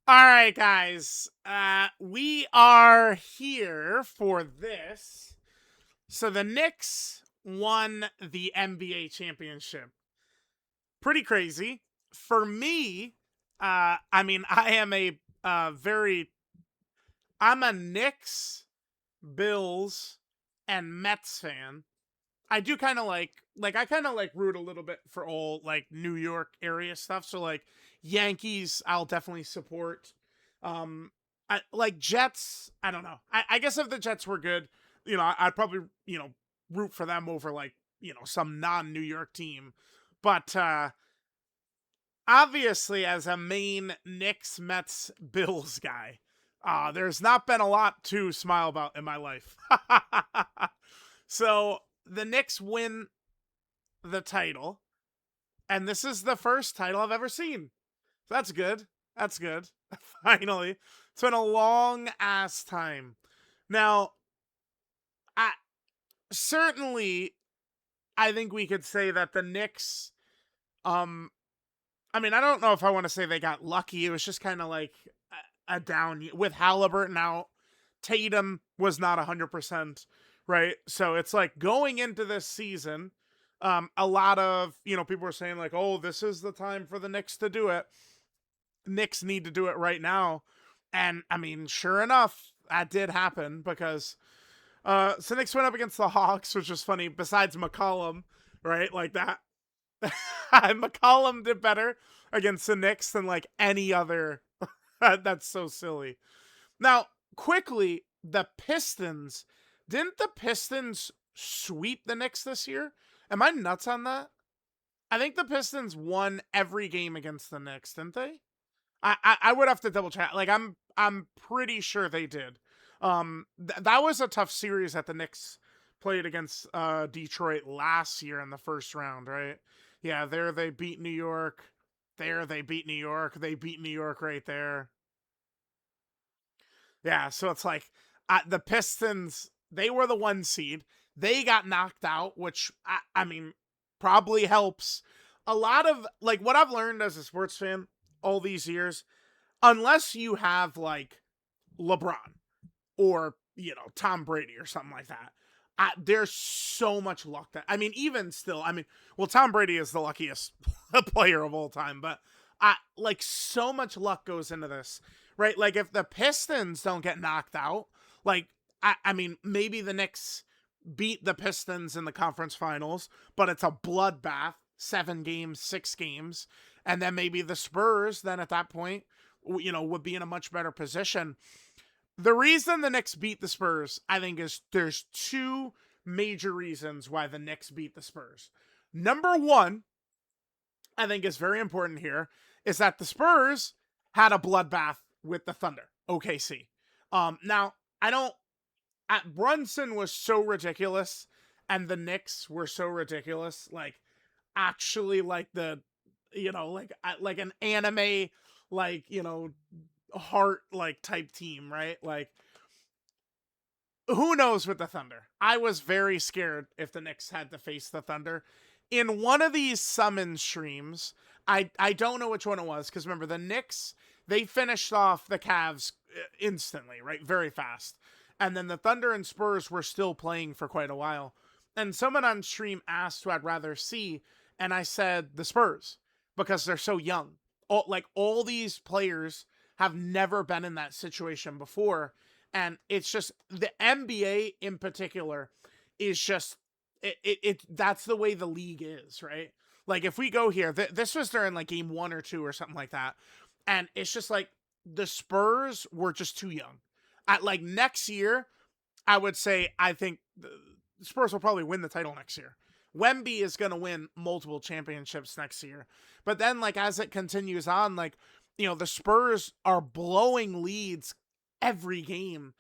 All right, guys. We are here for this. So the Knicks won the NBA championship. Pretty crazy. For me, I am I'm a Knicks, Bills, and Mets fan. I do kind of I kind of like root a little bit for all like New York area stuff. So like Yankees, I'll definitely support. Like Jets. I don't know. I guess if the Jets were good, I'd probably root for them over like some non New York team. But obviously, as a main Knicks, Mets, Bills guy, there's not been a lot to smile about in my life. So the Knicks win the title, and this is the first title I've ever seen. So that's good. That's good. Finally. It's been a long ass time. Now, I certainly I think we could say that the Knicks um I don't know if I want to say they got lucky. It was just kind of like a down with Halliburton out. Tatum was not 100%, right? So it's like going into this season, a lot of, people were saying like, "Oh, this is the time for the Knicks to do it." Knicks need to do it right now. And sure enough, that did happen because so Knicks went up against the Hawks, which was funny, besides McCollum, right? Like that. McCollum did better against the Knicks than like any other. That's so silly. Now, quickly, the Pistons. Didn't the Pistons sweep the Knicks this year? Am I nuts on that? I think the Pistons won every game against the Knicks, didn't they? I would have to double check. Like I'm pretty sure they did. That was a tough series that the Knicks played against Detroit last year in the first round, right? Yeah, there they beat New York. There they beat New York. They beat New York right there. Yeah, so it's like the Pistons, they were the one seed. They got knocked out, which probably helps. A lot of like what I've learned as a sports fan all these years, unless you have like LeBron or Tom Brady or something like that. There's so much luck that even still, well, Tom Brady is the luckiest player of all time, but like so much luck goes into this, right? Like if the Pistons don't get knocked out, like maybe the Knicks beat the Pistons in the conference finals, but it's a bloodbath, 7 games, 6 games, and then maybe the Spurs then at that point, would be in a much better position. The reason the Knicks beat the Spurs, I think, is there's two major reasons why the Knicks beat the Spurs. Number one, I think is very important here, is that the Spurs had a bloodbath with the Thunder, OKC. Now I don't. Brunson was so ridiculous, and the Knicks were so ridiculous. Like actually, like like an anime, like heart like type team, right? Like who knows with the Thunder? I was very scared if the Knicks had to face the Thunder. In one of these summon streams, I don't know which one it was, because remember, the Knicks, they finished off the Cavs instantly, right? Very fast. And then the Thunder and Spurs were still playing for quite a while. And someone on stream asked who I'd rather see, and I said the Spurs, because they're so young. All these players have never been in that situation before, and it's just the NBA in particular is just that's the way the league is, right? Like if we go here, this was during like game 1 or 2 or something like that, and it's just like the Spurs were just too young. At like next year, I would say I think the Spurs will probably win the title next year. Wemby is going to win multiple championships next year. But then, like, as it continues on, like, the Spurs are blowing leads every game.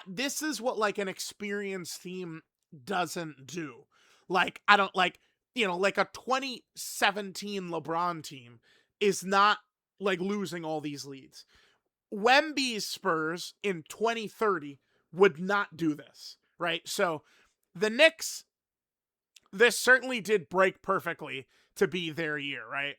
This is what, like, an experienced team doesn't do. Like, I don't, like, like a 2017 LeBron team is not, like, losing all these leads. Wemby's Spurs in 2030 would not do this, right? So the Knicks, this certainly did break perfectly to be their year, right?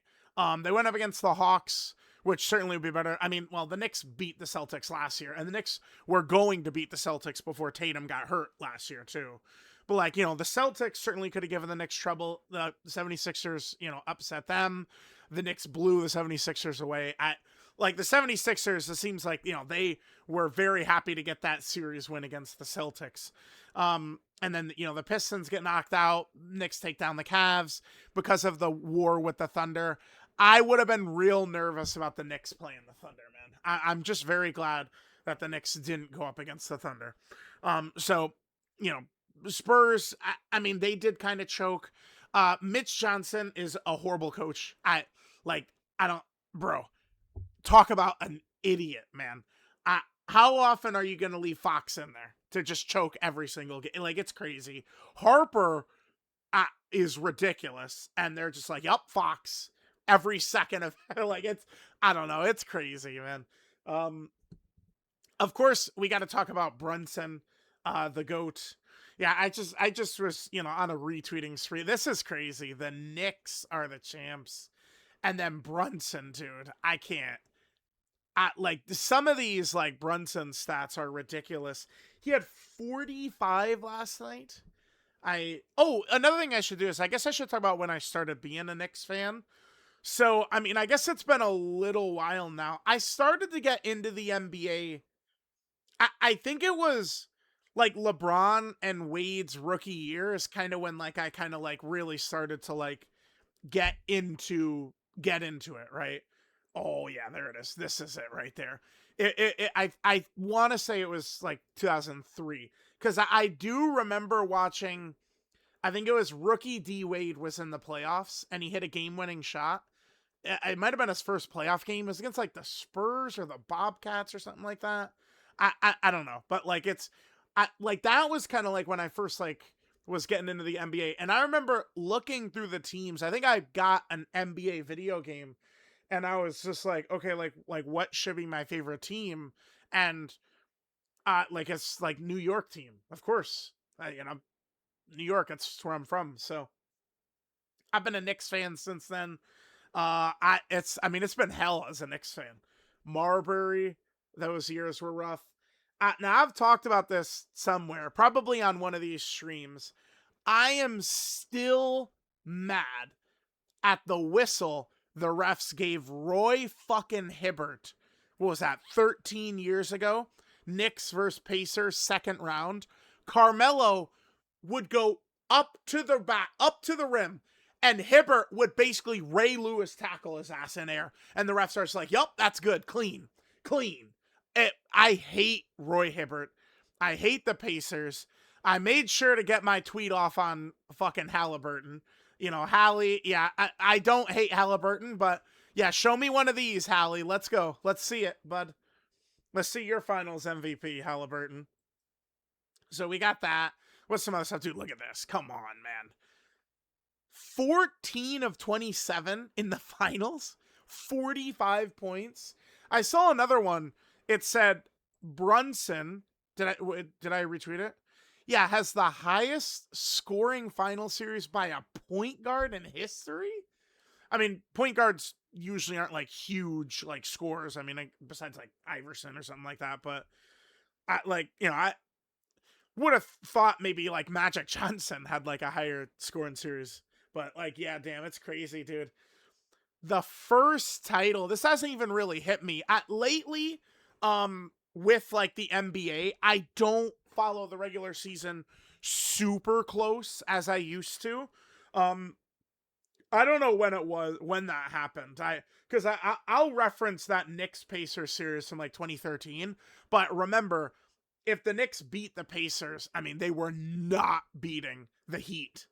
They went up against the Hawks, which certainly would be better. I mean, well, the Knicks beat the Celtics last year, and the Knicks were going to beat the Celtics before Tatum got hurt last year, too. But, like, you know, the Celtics certainly could have given the Knicks trouble. The 76ers, you know, upset them. The Knicks blew the 76ers away. Like, the 76ers, it seems like, you know, they were very happy to get that series win against the Celtics. And then, you know, the Pistons get knocked out. Knicks take down the Cavs because of the war with the Thunder. I would have been real nervous about the Knicks playing the Thunder, man. I'm just very glad that the Knicks didn't go up against the Thunder. So, you know, Spurs, I mean, they did kind of choke. Mitch Johnson is a horrible coach. Bro, talk about an idiot, man. How often are you going to leave Fox in there to just choke every single game? Like, it's crazy. Harper is ridiculous. And they're just like, yup, Fox. Every second of like, it's, I don't know. It's crazy, man. Of course, we got to talk about Brunson, the GOAT. Yeah, I just was, you know, on a retweeting spree. This is crazy. The Knicks are the champs. And then Brunson, dude. I can't. Like, some of these, like, Brunson stats are ridiculous. He had 45 last night. Another thing I should do is, I guess I should talk about when I started being a Knicks fan. So, I mean, I guess it's been a little while now. I started to get into the NBA. I think it was, like, LeBron and Wade's rookie year is kind of when, like, I kind of, like, really started to, like, get into it, right? Oh yeah, there it is. This is it right there. I want to say it was like 2003 because I do remember watching. I think it was rookie D Wade was in the playoffs and he hit a game-winning shot. It might have been his first playoff game. It was against like the Spurs or the Bobcats or something like that. I don't know, but like like that was kind of like when I first like was getting into the NBA, and I remember looking through the teams. I think I got an NBA video game. And I was just like, okay, like what should be my favorite team? And like it's like New York team, of course. You know, New York, that's where I'm from. So I've been a Knicks fan since then. It's been hell as a Knicks fan. Marbury, those years were rough. Now I've talked about this somewhere, probably on one of these streams. I am still mad at the whistle the refs gave Roy fucking Hibbert. What was that, 13 years ago? Knicks versus Pacers, second round. Carmelo would go up to the rim, and Hibbert would basically Ray Lewis tackle his ass in air. And the refs are just like, yup, that's good. Clean. I hate Roy Hibbert. I hate the Pacers. I made sure to get my tweet off on fucking Halliburton. You know, Hallie, yeah, I don't hate Halliburton, but yeah, show me one of these, Hallie. Let's go. Let's see it, bud. Let's see your finals MVP, Halliburton. So we got that. What's some other stuff? Dude, look at this. Come on, man. 14 of 27 in the finals. 45 points. I saw another one. It said Brunson. Did I retweet it? Yeah, has the highest scoring final series by a point guard in history. I mean, point guards usually aren't like huge like scorers. I mean, like, besides like Iverson or something like that. But I would have thought maybe like Magic Johnson had like a higher scoring series. But like, yeah, damn, it's crazy, dude. The first title. This hasn't even really hit me. Lately, with like the NBA, I don't follow the regular season super close as I used to. I don't know when that happened. I'll reference that Knicks Pacers series from like 2013. But remember, if the Knicks beat the Pacers, I mean, they were not beating the Heat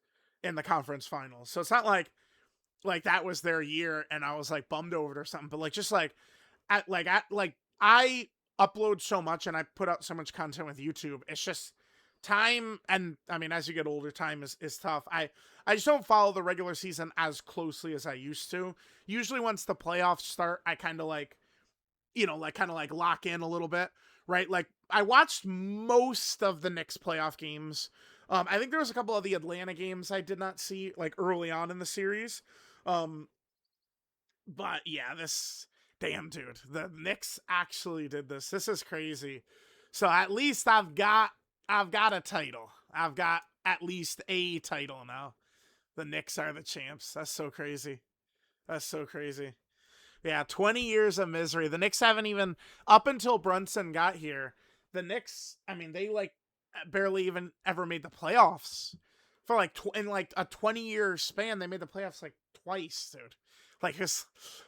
in the conference finals. So it's not like that was their year and I was like bummed over it or something. But like, just like, I upload so much and I put out so much content with YouTube. It's just time. And I mean, as you get older, time is tough. I just don't follow the regular season as closely as I used to. Usually once the playoffs start, I kind of like, lock in a little bit, right? Like I watched most of the Knicks playoff games. I think there was a couple of the Atlanta games I did not see like early on in the series. But yeah, Damn, dude. The Knicks actually did this. This is crazy. So at least I've got a title. I've got at least a title now. The Knicks are the champs. That's so crazy. That's so crazy. Yeah, 20 years of misery. The Knicks haven't even, up until Brunson got here, the Knicks, I mean, they like barely even ever made the playoffs. For like, in like a 20-year span, they made the playoffs like twice, dude. Like,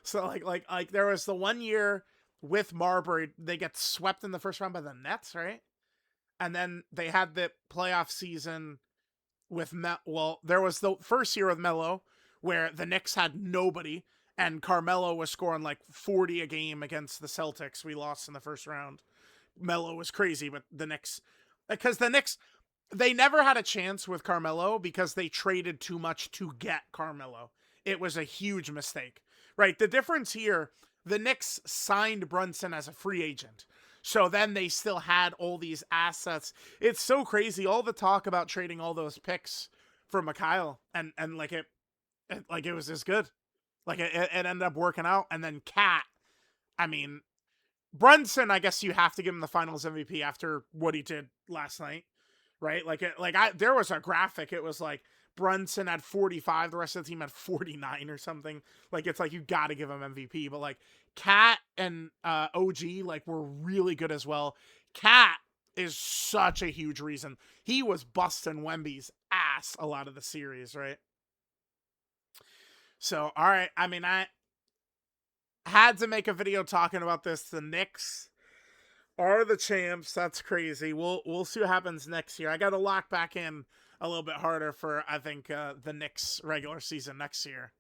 so like there was the 1 year with Marbury, they get swept in the first round by the Nets, right? And then they had the playoff season with well, there was the first year with Melo where the Knicks had nobody and Carmelo was scoring like 40 a game against the Celtics. We lost in the first round. Melo was crazy, but the Knicks, because the Knicks, they never had a chance with Carmelo because they traded too much to get Carmelo. It was a huge mistake, right? The difference here, the Knicks signed Brunson as a free agent. So then they still had all these assets. It's so crazy. All the talk about trading all those picks for Mikhail and like it was as good. Like it ended up working out. And then Cat, I mean, Brunson, I guess you have to give him the Finals MVP after what he did last night, right? There was a graphic. It was like Brunson had 45, the rest of the team had 49 or something. Like it's like you got to give him MVP. But like Cat and OG like were really good as well. Cat is such a huge reason. He was busting Wemby's ass a lot of the series, right? So, all right. I mean, I had to make a video talking about this. The Knicks are the champs. That's crazy. We'll see what happens next year. I got to lock back in a little bit harder for, I think, the Knicks regular season next year.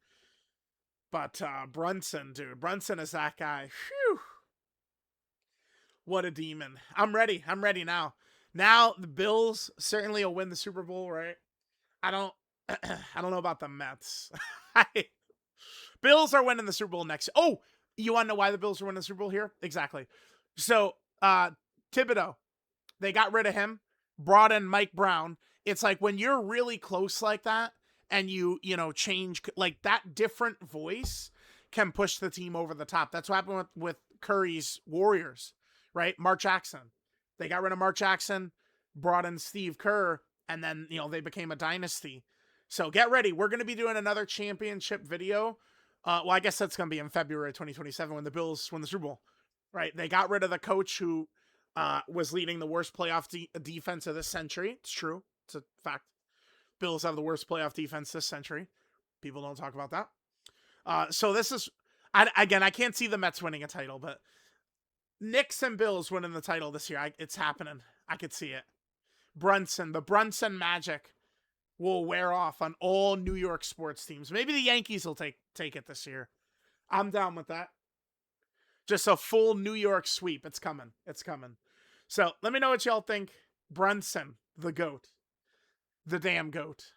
But Brunson, dude. Brunson is that guy. Phew. What a demon. I'm ready. I'm ready now. Now the Bills certainly will win the Super Bowl, right? I don't know about the Mets. Bills are winning the Super Bowl next. Oh, you want to know why the Bills are winning the Super Bowl here? Exactly. So, Thibodeau, they got rid of him, brought in Mike Brown. It's like when you're really close like that and you change, like that different voice can push the team over the top. That's what happened with Curry's Warriors, right? Mark Jackson. They got rid of Mark Jackson, brought in Steve Kerr, and then, they became a dynasty. So get ready. We're going to be doing another championship video. Well, I guess that's going to be in February 2027 when the Bills win the Super Bowl, right? They got rid of the coach who was leading the worst playoff defense of this century. It's true. It's a fact. Bills have the worst playoff defense this century. People don't talk about that. So this is, I can't see the Mets winning a title, but Knicks and Bills winning the title this year. It's happening. I could see it. The Brunson magic will wear off on all New York sports teams. Maybe the Yankees will take it this year. I'm down with that. Just a full New York sweep. It's coming. It's coming. So let me know what y'all think. Brunson, the GOAT. The damn GOAT.